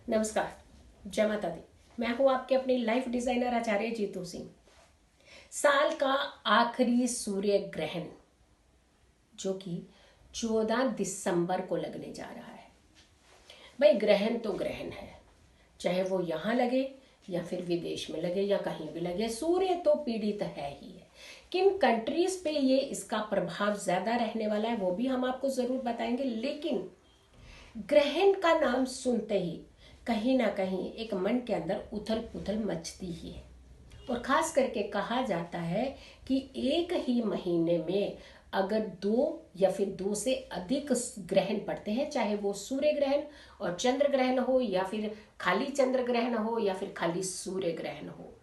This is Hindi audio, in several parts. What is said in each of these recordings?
नमस्कार, जय माता दी। मैं हूं आपके अपनी लाइफ डिजाइनर आचार्य जीतू सिंह। साल का आखिरी सूर्य ग्रहण जो कि 14 दिसंबर को लगने जा रहा है। भाई ग्रहण तो ग्रहण है, चाहे वो यहाँ लगे या फिर विदेश में लगे या कहीं भी लगे, सूर्य तो पीड़ित है ही है। किन कंट्रीज पे ये इसका प्रभाव ज्यादा रहने वाला है वो भी हम आपको जरूर बताएंगे। लेकिन ग्रहण का नाम सुनते ही कहीं ना कहीं एक मन के अंदर उथल पुथल मचती ही है। और खास करके कहा जाता है कि एक ही महीने में अगर दो या फिर दो से अधिक ग्रहण पड़ते हैं, चाहे वो सूर्य ग्रहण और चंद्र ग्रहण हो या फिर खाली चंद्र ग्रहण हो या फिर खाली सूर्य ग्रहण हो,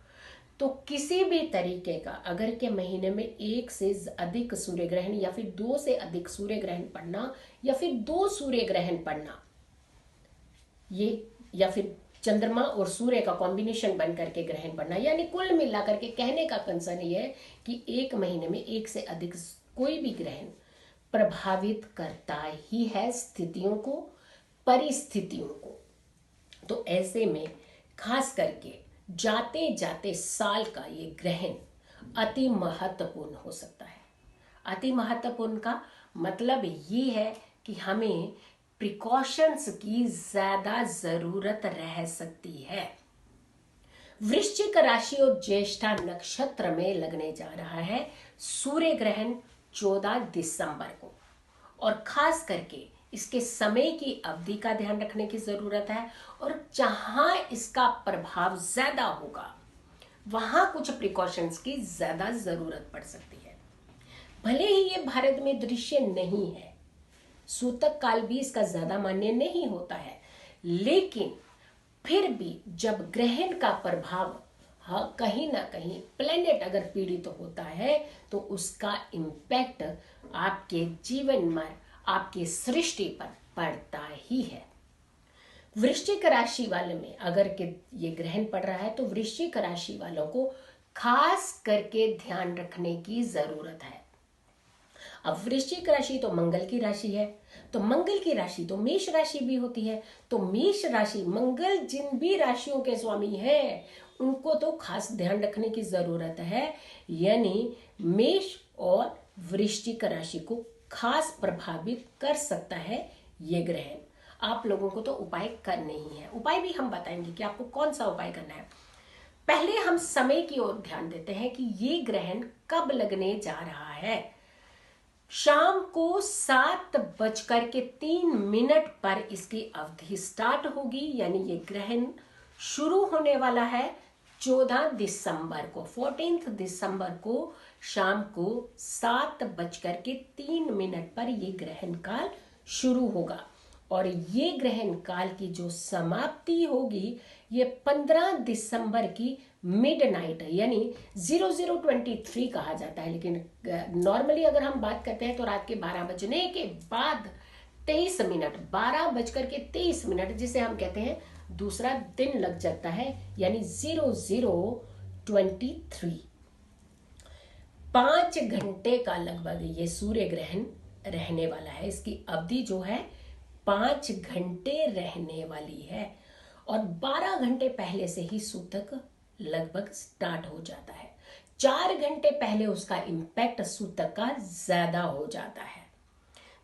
तो किसी भी तरीके का अगर के महीने में एक से अधिक सूर्य ग्रहण या फिर दो से अधिक सूर्य ग्रहण पड़ना या फिर दो सूर्य ग्रहण पड़ना, ये या फिर चंद्रमा और सूर्य का कॉम्बिनेशन बन करके ग्रहण पड़ना, यानी कुल मिलाकर के कहने का कंसर्न ये है कि एक महीने में एक से अधिक कोई भी ग्रहण प्रभावित करता ही है स्थितियों को, परिस्थितियों को। तो ऐसे में खास करके जाते जाते साल का ये ग्रहण अति महत्वपूर्ण हो सकता है। अति महत्वपूर्ण का मतलब ये है कि हमें प्रिकॉशंस की ज्यादा जरूरत रह सकती है। वृश्चिक राशि और ज्येष्ठा नक्षत्र में लगने जा रहा है सूर्य ग्रहण 14 दिसंबर को, और खास करके इसके समय की अवधि का ध्यान रखने की जरूरत है। और जहां इसका प्रभाव ज्यादा होगा वहां कुछ प्रिकॉशंस की ज्यादा जरूरत पड़ सकती है। भले ही ये भारत में दृश्य नहीं है, सूतक काल भी इसका ज्यादा मान्य नहीं होता है, लेकिन फिर भी जब ग्रहण का प्रभाव कहीं ना कहीं प्लेनेट अगर पीड़ित होता है तो उसका इम्पैक्ट आपके जीवन में, आपकी सृष्टि पर पड़ता ही है। वृश्चिक राशि वाले में अगर के ये ग्रहण पड़ रहा है तो वृश्चिक राशि वालों को खास करके ध्यान रखने की जरूरत है। अब वृश्चिक राशि तो मंगल की राशि है, तो मंगल की राशि तो मेष राशि भी होती है। तो मेष राशि, मंगल जिन भी राशियों के स्वामी हैं उनको तो खास ध्यान रखने की जरूरत है, यानी मेष और वृश्चिक राशि को खास प्रभावित कर सकता है ये ग्रहण। आप लोगों को तो उपाय करने ही है, उपाय भी हम बताएंगे कि आपको कौन सा उपाय करना है। पहले हम समय की ओर ध्यान देते हैं कि ये ग्रहण कब लगने जा रहा है। शाम को 7:03 पर इसकी अवधि स्टार्ट होगी, यानी ये ग्रहण शुरू होने वाला है 14 दिसंबर को। 14 दिसंबर को शाम को 7:03 पर ये ग्रहण काल शुरू होगा, और ये ग्रहण काल की जो समाप्ति होगी ये 15 दिसंबर की मिडनाइट यानी 0023 कहा जाता है, लेकिन नॉर्मली अगर हम बात करते हैं तो रात के 12 बजने के बाद 23 मिनट, 12:23, जिसे हम कहते हैं दूसरा दिन लग जाता है, यानी 0023। 5 घंटे का लगभग ये सूर्य ग्रहण रहने वाला है। इसकी अवधि जो है 5 घंटे रहने वाली है, और 12 घंटे पहले से ही सूतक लगभग स्टार्ट हो जाता है। 4 घंटे पहले उसका इम्पैक्ट सूतक का ज्यादा हो जाता है।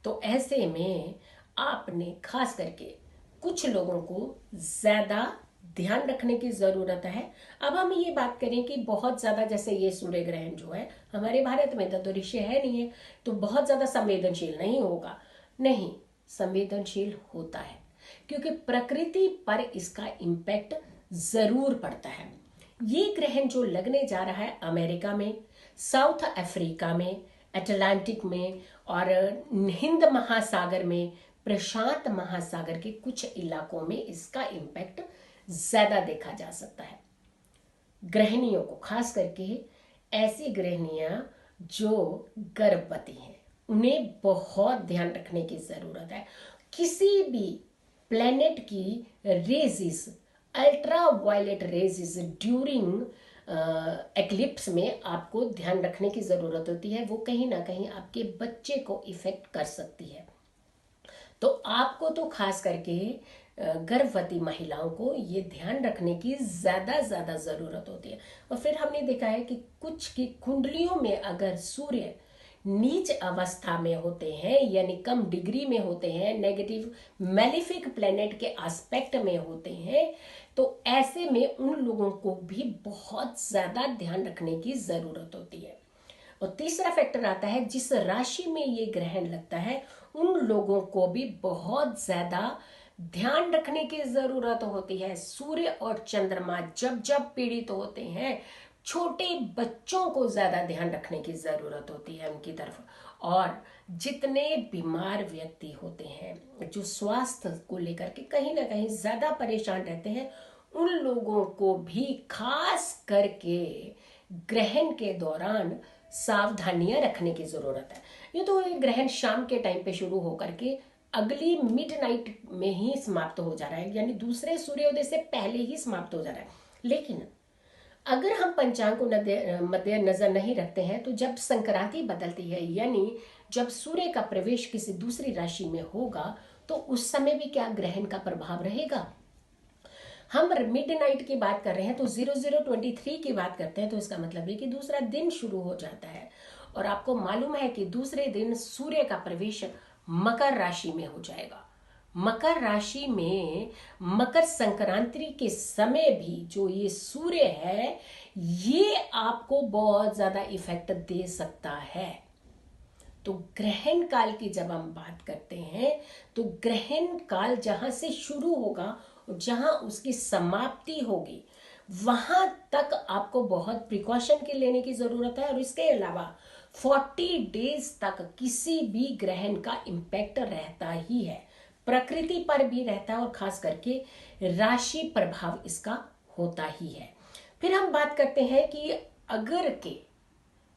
तो ऐसे में आपने खास करके कुछ लोगों को ज्यादा ध्यान रखने की जरूरत है। अब हम ये बात करें कि बहुत ज्यादा, जैसे ये सूर्य ग्रहण जो है हमारे भारत में तो दृश्य है नहीं है, तो बहुत ज्यादा संवेदनशील नहीं होगा। नहीं, संवेदनशील होता है, क्योंकि प्रकृति पर इसका इम्पैक्ट जरूर पड़ता है। ये ग्रहण जो लगने जा रहा है अमेरिका में, साउथ अफ्रीका में, अटलांटिक में और हिंद महासागर में, प्रशांत महासागर के कुछ इलाकों में इसका इम्पैक्ट ज्यादा देखा जा सकता है। गृहिणियों को, खास करके ऐसी गृहिणियां जो गर्भवती हैं, उन्हें बहुत ध्यान रखने की जरूरत है। किसी भी प्लेनेट की रेजिस, अल्ट्रा वायलेट रेजिस ड्यूरिंग एक्लिप्स में आपको ध्यान रखने की जरूरत होती है। वो कहीं ना कहीं आपके बच्चे को इफेक्ट कर सकती है। तो आपको तो खास करके गर्भवती महिलाओं को ये ध्यान रखने की ज़्यादा ज़रूरत होती है। और फिर हमने देखा है कि कुछ की कुंडलियों में अगर सूर्य नीच अवस्था में होते हैं यानी कम डिग्री में होते हैं, नेगेटिव मेलिफिक प्लेनेट के एस्पेक्ट में होते हैं, तो ऐसे में उन लोगों को भी बहुत ज़्यादा ध्यान रखने की ज़रूरत होती है। और तीसरा फैक्टर आता है, जिस राशि में ये ग्रहण लगता है उन लोगों को भी बहुत ज्यादा ध्यान रखने की जरूरत होती है। सूर्य और चंद्रमा जब जब पीड़ित होते हैं, छोटे बच्चों को ज्यादा ध्यान रखने की जरूरत होती है उनकी तरफ। और जितने बीमार व्यक्ति होते हैं जो स्वास्थ्य को लेकर के कहीं ना कहीं ज्यादा परेशान रहते हैं, उन लोगों को भी खास करके ग्रहण के दौरान सावधानियां रखने की जरूरत है। ये तो ये ग्रहण शाम के टाइम पे शुरू होकर के अगली मिडनाइट में ही समाप्त हो जा रहा है, यानी दूसरे सूर्योदय से पहले ही समाप्त हो जा रहा है। लेकिन अगर हम पंचांग को मद्देनजर नहीं रखते हैं, तो जब संक्रांति बदलती है यानी जब सूर्य का प्रवेश किसी दूसरी राशि में होगा, तो उस समय भी क्या ग्रहण का प्रभाव रहेगा। हम मिडनाइट की बात कर रहे हैं तो 0023 की बात करते हैं, तो इसका मतलब है कि दूसरा दिन शुरू हो जाता है। और आपको मालूम है कि दूसरे दिन सूर्य का प्रवेश मकर राशि में हो जाएगा। मकर राशि में मकर संक्रांति के समय भी जो ये सूर्य है, ये आपको बहुत ज्यादा इफेक्ट दे सकता है। तो ग्रहण काल की जब हम बात करते हैं, तो ग्रहण काल जहां से शुरू होगा और जहां उसकी समाप्ति होगी, वहां तक आपको बहुत प्रिकॉशन के लेने की जरूरत है। और इसके अलावा 40 डेज तक किसी भी ग्रहण का इम्पैक्ट रहता ही है, प्रकृति पर भी रहता है और खास करके राशि प्रभाव इसका होता ही है। फिर हम बात करते हैं कि अगर के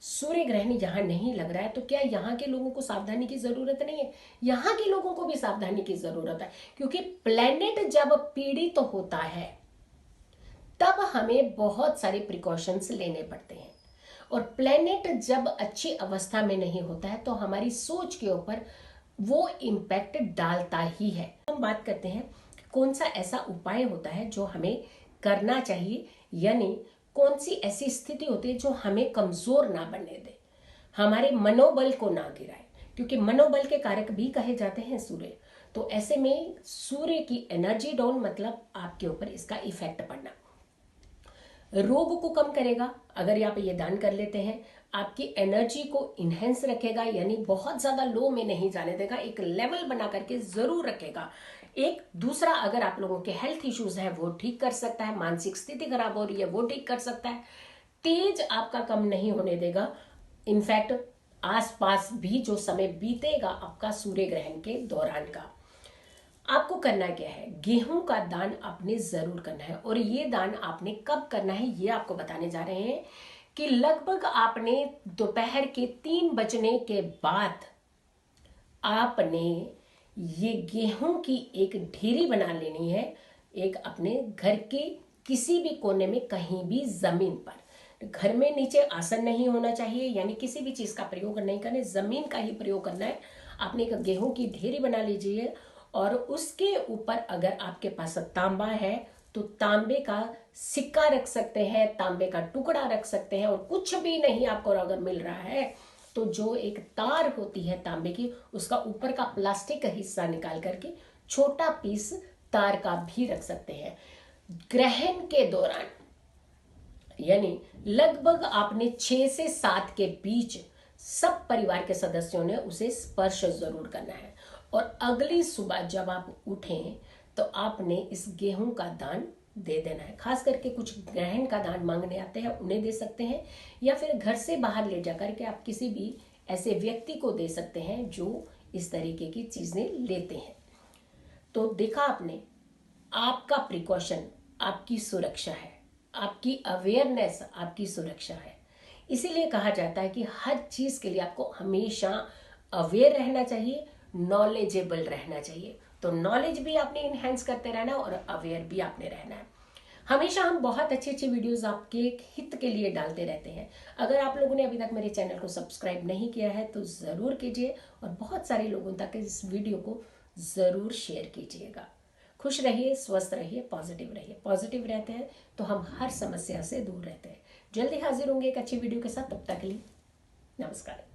सूर्य ग्रहण यहाँ नहीं लग रहा है, तो क्या यहाँ के लोगों को सावधानी की जरूरत नहीं है? यहाँ के लोगों को भी सावधानी की जरूरत है, क्योंकि प्लेनेट जब पीड़ित तो होता है तब हमें बहुत सारे प्रिकॉशंस लेने पड़ते हैं। और प्लेनेट जब अच्छी अवस्था में नहीं होता है तो हमारी सोच के ऊपर वो इम्पैक्ट डालता ही है। हम बात करते हैं कौन सा ऐसा उपाय होता है जो हमें करना चाहिए, यानी कौन सी ऐसी स्थिति होती है जो हमें कमजोर ना बनने दे, हमारे मनोबल को ना गिराए, क्योंकि मनोबल के कारक भी कहे जाते हैं सूर्य। तो ऐसे में सूर्य की एनर्जी डाउन मतलब आपके ऊपर इसका इफेक्ट पड़ना। रोग को कम करेगा अगर आप ये दान कर लेते हैं, आपकी एनर्जी को इनहेंस रखेगा, यानी बहुत ज्यादा लो में नहीं जाने देगा, एक लेवल बना करके जरूर रखेगा। एक दूसरा, अगर आप लोगों के हेल्थ इश्यूज हैं वो ठीक कर सकता है, मानसिक स्थिति खराब हो रही है वो ठीक कर सकता है, तेज आपका कम नहीं होने देगा। इनफैक्ट आसपास भी जो समय बीतेगा आपका सूर्य ग्रहण के दौरान का, आपको करना क्या है, गेहूं का दान आपने जरूर करना है। और ये दान आपने कब करना है ये आपको बताने जा रहे हैं कि लगभग आपने दोपहर के 3 बजने के बाद आपने ये गेहूं की एक ढेरी बना लेनी है, एक अपने घर के किसी भी कोने में, कहीं भी जमीन पर। घर में नीचे आसन नहीं होना चाहिए, यानी किसी भी चीज का प्रयोग नहीं करना, जमीन का ही प्रयोग करना है। आपने एक गेहूं की ढेरी बना लीजिए और उसके ऊपर अगर आपके पास तांबा है तो तांबे का सिक्का रख सकते हैं, तांबे का टुकड़ा रख सकते हैं। और कुछ भी नहीं आपको अगर मिल रहा है तो जो एक तार होती है तांबे की, उसका ऊपर का प्लास्टिक का हिस्सा निकाल करके छोटा पीस तार का भी रख सकते हैं। ग्रहण के दौरान यानी लगभग आपने 6 से 7 के बीच सब परिवार के सदस्यों ने उसे स्पर्श जरूर करना है। और अगली सुबह जब आप उठें तो आपने इस गेहूं का दान दे देना है। खास करके कुछ ग्रहण का दान मांगने आते हैं उन्हें दे सकते हैं, या फिर घर से बाहर ले जाकर के आप किसी भी ऐसे व्यक्ति को दे सकते हैं जो इस तरीके की चीजें लेते हैं। तो देखा आपने, आपका प्रिकॉशन आपकी सुरक्षा है, आपकी अवेयरनेस आपकी सुरक्षा है। इसीलिए कहा जाता है कि हर चीज के लिए आपको हमेशा अवेयर रहना चाहिए, नॉलेजेबल रहना चाहिए। तो नॉलेज भी आपने इनहेंस करते रहना और अवेयर भी आपने रहना है। हमेशा हम बहुत अच्छी अच्छी वीडियोस आपके हित के लिए डालते रहते हैं। अगर आप लोगों ने अभी तक मेरे चैनल को सब्सक्राइब नहीं किया है तो जरूर कीजिए और बहुत सारे लोगों तक इस वीडियो को जरूर शेयर कीजिएगा। खुश रहिए, स्वस्थ रहिए, पॉजिटिव रहिए। पॉजिटिव रहते हैं तो हम हर समस्या से दूर रहते हैं। जल्दी हाजिर होंगे एक अच्छी वीडियो के साथ। तब तक के लिए नमस्कार।